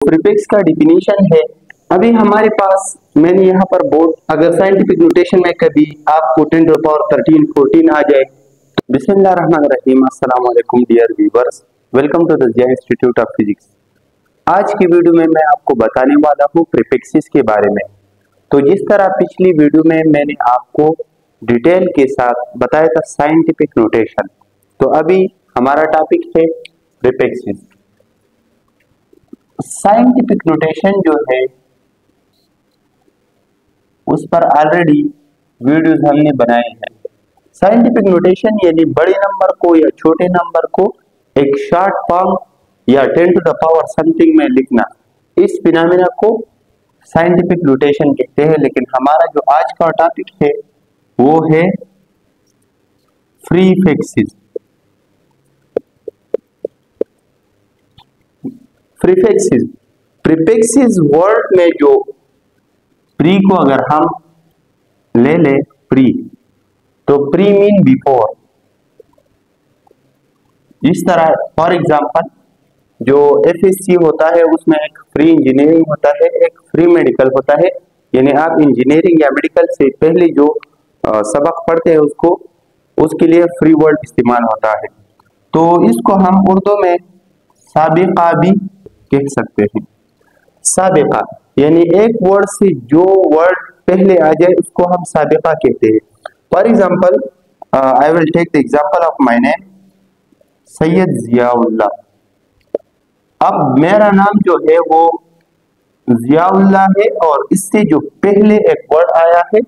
Prefix का definition है। अभी हमारे पास मैंने यहाँ पर बोर्ड, अगर साइंटिफिक नोटेशन में कभी आपको 10 टू द पावर 13 14 आ जाए तो बिस्मिल्लाहिर्रहमानिर्रहीम, अस्सलाम वालेकुम dear viewers, welcome to the Zia Institute of Physics. आज की वीडियो में मैं आपको बताने वाला हूँ प्रीफिक्सेस के बारे में। तो जिस तरह पिछली वीडियो में मैंने आपको डिटेल के साथ बताया था साइंटिफिक नोटेशन, तो अभी हमारा टॉपिक है प्रीफिक्सेस। साइंटिफिक नोटेशन जो है उस पर ऑलरेडी वीडियोस हमने बनाए हैं। साइंटिफिक नोटेशन यानी बड़े नंबर को या छोटे नंबर को एक शॉर्ट फॉर्म या 10 टू द पावर समथिंग में लिखना, इस फिनोमेना को साइंटिफिक नोटेशन कहते हैं। लेकिन हमारा जो आज का टॉपिक है वो है प्रीफिक्सेस। प्रीफिक्सेस प्रीफिक्सेस वर्ड में जो प्री को अगर हम ले ले प्री, तो प्री मीन बिफोर। इस तरह फॉर एग्जांपल जो एफएससी होता है उसमें एक फ्री इंजीनियरिंग होता है, एक फ्री मेडिकल होता है। यानी आप इंजीनियरिंग या मेडिकल से पहले जो सबक पढ़ते हैं उसके लिए फ्री वर्ड इस्तेमाल होता है। तो इसको हम उर्दू में साबिका भी कह सकते हैं। साबिका यानी एक वर्ड से जो वर्ड पहले आ जाए उसको हम साबिका कहते हैं। For example I will take the example of my name Syed Ziaullah. अब मेरा नाम जो है वो जियाउल्लाह है और इससे जो पहले एक वर्ड आया है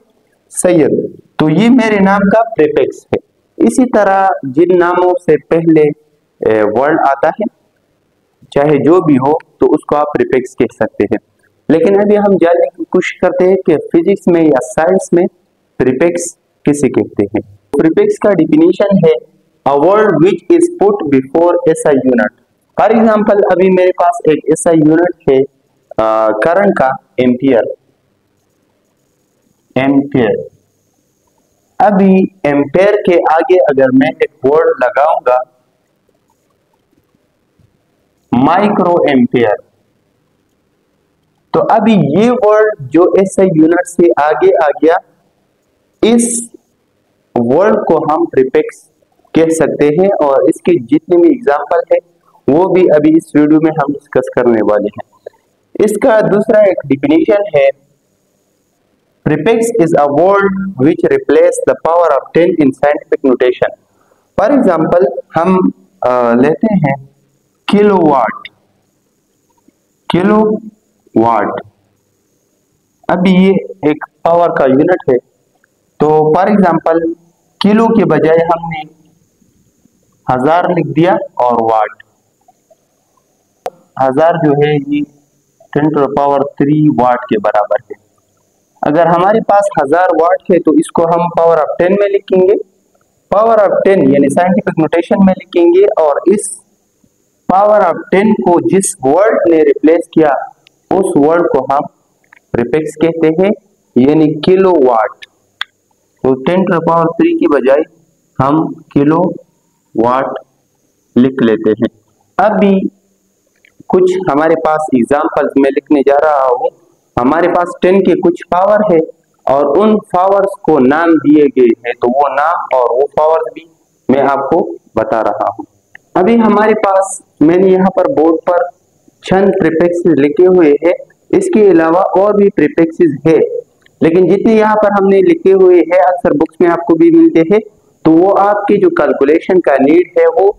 सैयद, तो ये मेरे नाम का प्रीफिक्स है। इसी तरह जिन नामों से पहले वर्ड आता है चाहे जो भी हो तो उसको आप प्रीफिक्स कह सकते हैं। लेकिन अभी हम जानने की कोशिश करते हैं कि फिजिक्स में या साइंस में प्रीफिक्स किसे कहते हैं। प्रीफिक्स का डिफिनीशन है a word which is put before SI unit. For example अभी मेरे पास एक एसआई यूनिट है करंट का, एम्पियर। एम्पियर अभी एम्पियर के आगे अगर मैं एक वर्ड लगाऊंगा माइक्रो एम्पियर, तो अभी ये वर्ड जो एसआई यूनिट से आगे आ गया, इस वर्ड को हम प्रीफिक्स कह सकते हैं। और इसके जितने भी एग्जांपल है वो भी अभी इस वीडियो में हम डिस्कस करने वाले हैं। इसका दूसरा एक डिफिनीशन है prefix is a word which replace the power of 10 in scientific notation. For example हम लेते हैं किलोवाट। किलोवाट अभी ये एक पावर का यूनिट है, तो फॉर एग्जांपल किलो के बजाय हमने 1000 लिख दिया और वाट। 1000 जो है ये 10 टू द पावर 3 वाट के बराबर है। अगर हमारे पास 1000 वाट है तो इसको हम पावर ऑफ 10 में लिखेंगे, पावर ऑफ 10 यानी साइंटिफिक नोटेशन में लिखेंगे, और इस पावर ऑफ 10 को जिस वर्ड ने रिप्लेस किया उस वर्ड को हम प्रीफिक्स कहते हैं, यानी किलोवाट। तो 10 टू द पावर 3 की बजाय हम किलोवाट लिख लेते हैं। अभी कुछ हमारे पास एग्जांपल्स में लिखने जा रहा हूं। हमारे पास 10 के कुछ पावर है और उन पावर्स को नाम दिए गए हैं, तो वो नाम और वो पावर्स भी मैं आपको बता रहा हूं। अभी हमारे पास मैंने यहाँ पर बोर्ड पर चंद प्रीफिक्सेस लिखे हुए हैं। इसके अलावा और भी प्रीफिक्सेस है, लेकिन जितने यहाँ पर हमने लिखे हुए हैं अक्सर बुक्स में आपको भी मिलते हैं, तो वो आपके जो कैलकुलेशन का नीड है वो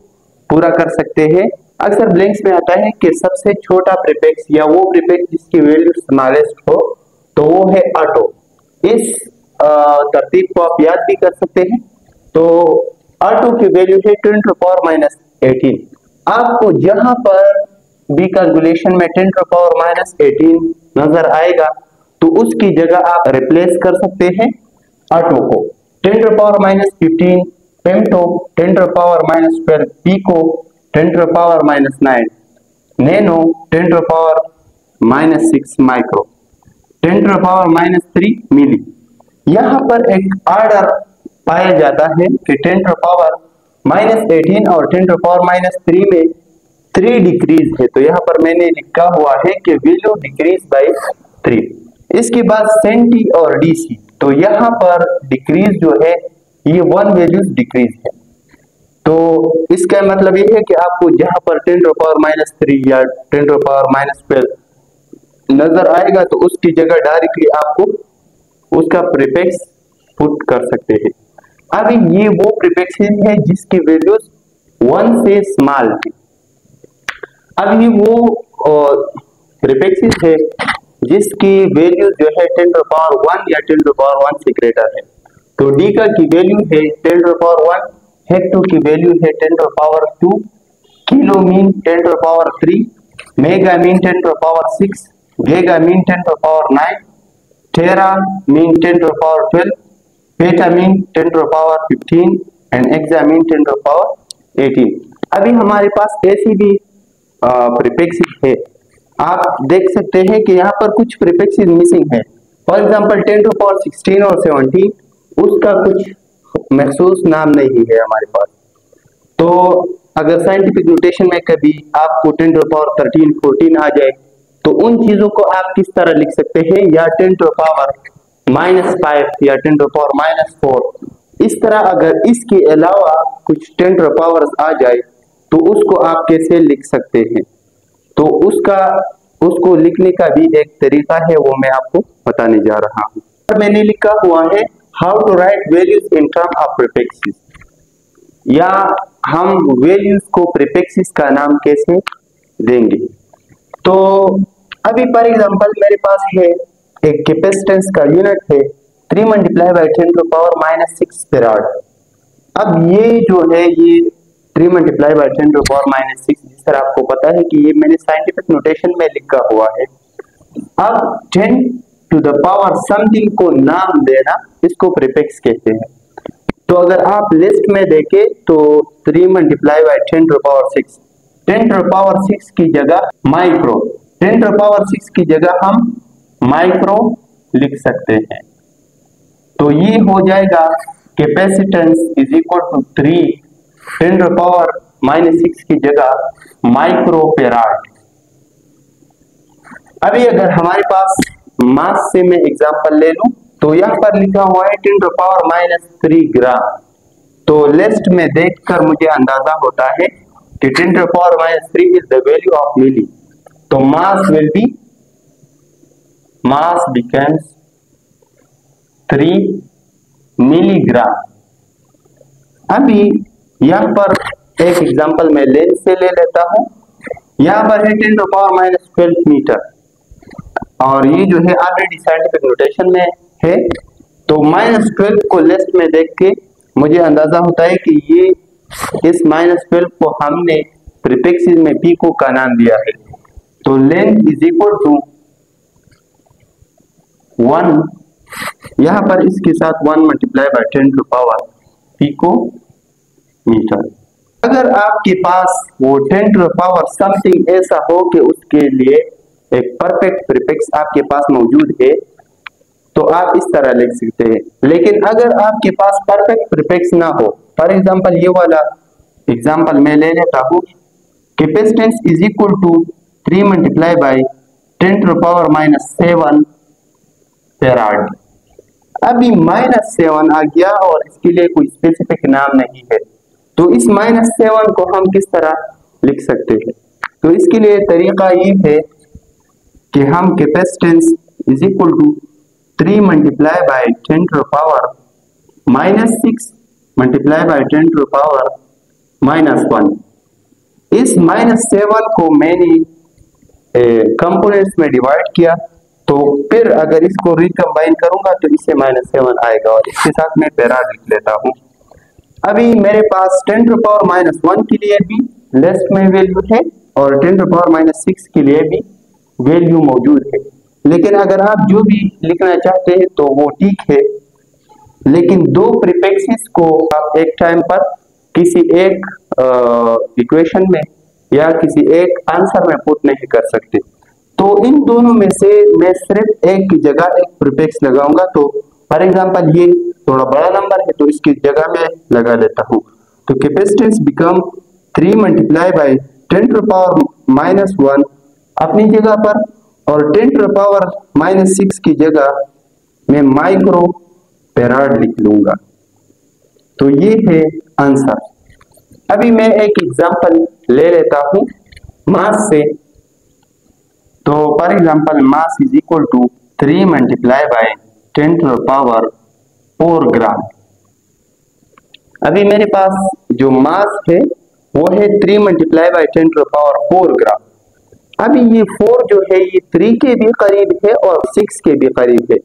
पूरा कर सकते हैं। अक्सर ब्लैंक्स में आता है कि सबसे छोटा प्रीफिक्स या वो प्रीफिक्स जिसकी वैल्यू स्मॉलेस्ट हो, तो वो है ऑटो। इस तरतीब को आप याद भी कर सकते हैं। तो ऑटो की वैल्यू है 10 टू द पावर -18। आपको जहां पर भी कैलकुलेशन में 10 टू द पावर -18 नजर आएगा तो उसकी जगह आप रिप्लेस कर सकते हैं ऑटो को। 10 to the power -15 femto, 10 to the power -12 pico, 10 to the power -9 nano, 10 to the power -6 micro, 10 to the power -3 milli. यहाँ पर एक ऑर्डर पाया जाता है कि 10 टू द पावर -18 और 10 टू द पावर -3 में 3 डिक्रीज है, तो यहाँ पर मैंने लिखा हुआ है कि वैल्यू डिक्रीज बाय 3। इसके बाद सेंटी और डीसी, तो यहाँ पर डिक्रीज जो है ये 1 वैल्यूज डिक्रीज है। तो इसका मतलब ये है कि आपको जहां पर 10⁻³ या 10⁻12 नजर आएगा तो उसकी जगह डायरेक्टली आपको उसका प्रीफिक्स पुट कर सकते हैं। अभी ये वो प्रीफिक्सेस है जिसकी वैल्यूज 1 से स्मॉल थी। अब ये वो प्रीफिक्सेस है जिसकी वैल्यू जो है 10⁻1 या 10⁻1 से ग्रेटर है। तो डी का की वैल्यू है 10⁻1, हेक्टो की वैल्यू है 10⁻2, kilo mean 10⁻3, mega mean 10⁻6, giga mean 10⁻9, tera mean 10⁻12, peta mean 10⁻15 and exa mean 10⁻18। अभी हमारे पास ऐसी भी प्रीफिक्सेस है। आप देख सकते हैं कि यहाँ पर कुछ प्रीफिक्सेस मिसिंग है। फॉर एग्जांपल 10⁻16 और 17 उसका कुछ महसूस नाम नहीं है हमारे पास। तो अगर साइंटिफिक नोटेशन में कभी आपको 10⁻13, 14 आ जाए तो उन चीजों को आप किस तरह लिख सकते हैं, या 10⁻⁻5 या 10⁻⁻4, इस तरह अगर इसके अलावा कुछ 10 आ जाए तो उसको आप कैसे लिख सकते हैं। तो उसको लिखने का भी एक तरीका है, वो मैं आपको बताने जा रहा हूँ। मैंने लिखा हुआ है how to write values in term of prefixes, या हम वैल्यूज को प्रीफिक्सेस का नाम कैसे देंगे। तो अभी फॉर एग्जांपल मेरे पास है एक कैपेसिटेंस का यूनिट है 3 × 10⁻6 फैराड। अब ये जो है ये 3 × 10⁻6, जिस तरह आपको पता है कि ये मैंने साइंटिफिक नोटेशन में लिखा हुआ है। अब 10⁻⁻ समथिंग को नाम देना, इसको प्रीफिक्स कहते हैं। तो अगर आप लिस्ट में देखें तो 3 × 10⁻6 की जगह माइक्रो, 10⁻6 की जगह हम माइक्रो लिख सकते हैं। तो ये हो जाएगा कैपेसिटेंस इज इक्वल टू 3 10⁻6 की जगह माइक्रो फैराड। अभी अगर हमारे पास मास से मैं एग्जांपल ले लूं तो यहाँ पर लिखा हुआ है 10⁻³ ग्राम। तो लिस्ट में देखकर मुझे अंदाजा होता है कि 10⁻³ इज द वैल्यू ऑफ मिली। तो मास बिकम्स 3 मिलीग्राम। अभी यहाँ पर एक एग्जांपल मैं लेंस से ले लेता हूँ। यहाँ पर है 10⁻12 मीटर, और ये जो है ऑलरेडी साइंटिफिक नोटेशन में है। तो -12 को लिस्ट में देख के मुझे अंदाजा होता है कि ये इस -12 को हमने प्रीफिक्सेस में पिको का नाम दिया है। तो लेंथ इज इक्वल टू 1, यहाँ पर इसके साथ 1 × 10⁻⁻ पिको मीटर। अगर आपके पास वो 10⁻ समथिंग ऐसा हो कि उसके लिए एक परफेक्ट प्रीफिक्स आपके पास मौजूद है तो आप इस तरह लिख सकते हैं। लेकिन अगर आपके पास परफेक्ट प्रीफिक्स ना हो, फॉर एग्जांपल ये वाला एग्जांपल मैं ले लेता हूँ, capacitance is equal to 3 × 10⁻⁻7 farad. अभी -7 आ गया और इसके लिए कोई स्पेसिफिक नाम नहीं है, तो इस -7 को हम किस तरह लिख सकते हैं। तो इसके लिए तरीका ये है कि हम कैपेसिटेंस इज इक्वल टू 3 × 10⁻⁻6 × 10⁻⁻1। इस -7 को मैंने कंपोनेंट्स में डिवाइड किया, तो फिर अगर इसको रिकम्बाइन करूंगा तो इससे -7 आएगा, और इसके साथ मैं फैराड लिख लेता हूं। अभी मेरे पास 10⁻⁻1 के लिए भी लिस्ट में वैल्यू है और 10⁻⁻6 के लिए भी वैल्यू मौजूद है। लेकिन अगर आप जो भी लिखना चाहते हैं तो वो ठीक है, लेकिन दो प्रीफिक्सेस को आप एक टाइम पर किसी एक इक्वेशन में या किसी एक आंसर में पुट नहीं कर सकते। तो इन दोनों में से मैं सिर्फ एक की जगह एक प्रीफिक्स लगाऊंगा। तो फॉर एग्जांपल ये थोड़ा बड़ा नंबर है तो इसकी जगह मैं लगा लेता हूँ। तो कैपेसिटेंस बिकम 3 × 10 टू पावर -1 अपनी जगह पर और 10 टू पावर -6 की जगह मैं माइक्रो फैराड लिख लूंगा। तो ये है आंसर। अभी मैं एक एग्जांपल ले लेता हूं मास से। तो for example mass is equal to 3 multiply by 10 to power 4 gram. अभी मेरे पास जो मास है वो है 3 multiply by 10 to power 4 gram. अभी ये 4 जो है ये 3 के भी करीब है और 6 के भी करीब है,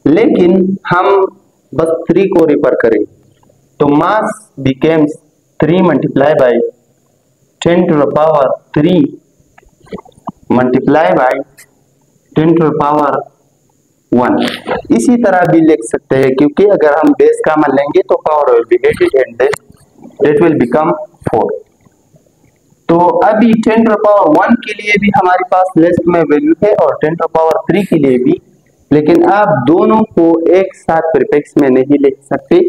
लेकिन हम बस 3 को रिफर करें। तो mass becomes 3 multiply by 10 to power 3 multiply by 10 to power 1। इसी तरह भी लिख सकते हैं, क्योंकि अगर हम बेस कॉमन लेंगे तो power will be added and that will become 4। तो अभी 10 टू पावर 1 के लिए भी हमारे पास लिस्ट में वैल्यू है और 10 टू पावर 3 के लिए भी, लेकिन आप दोनों को एक साथ प्रीफिक्स में नहीं लिख सकते।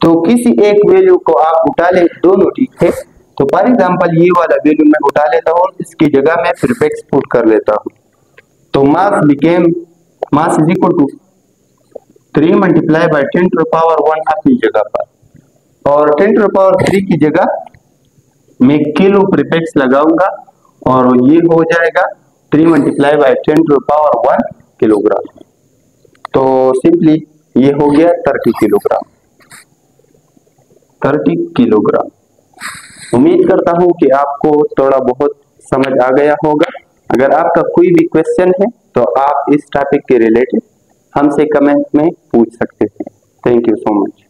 तो किसी एक वैल्यू को आप उठा ले, दोनों ठीक है। तो फॉर एग्जांपल ये वाला वैल्यू मैं उठा लेता हूँ, इसकी जगह मैं प्रीफिक्स पुट कर लेता हूँ। तो mass is equal to 3 multiply by 10 to power 1 अपनी जगह पर, और 10 टू पावर 3 की जगह मैं किलो प्रीफिक्स लगाऊंगा और ये हो जाएगा 3 multiply by 10 to power 1 kilogram. तो सिंपली ये हो गया 30 किलोग्राम। 30 किलोग्राम। उम्मीद करता हूं कि आपको थोड़ा बहुत समझ आ गया होगा। अगर आपका कोई भी क्वेश्चन है तो आप इस टॉपिक के रिलेटेड हमसे कमेंट में पूछ सकते हैं। Thank you so much.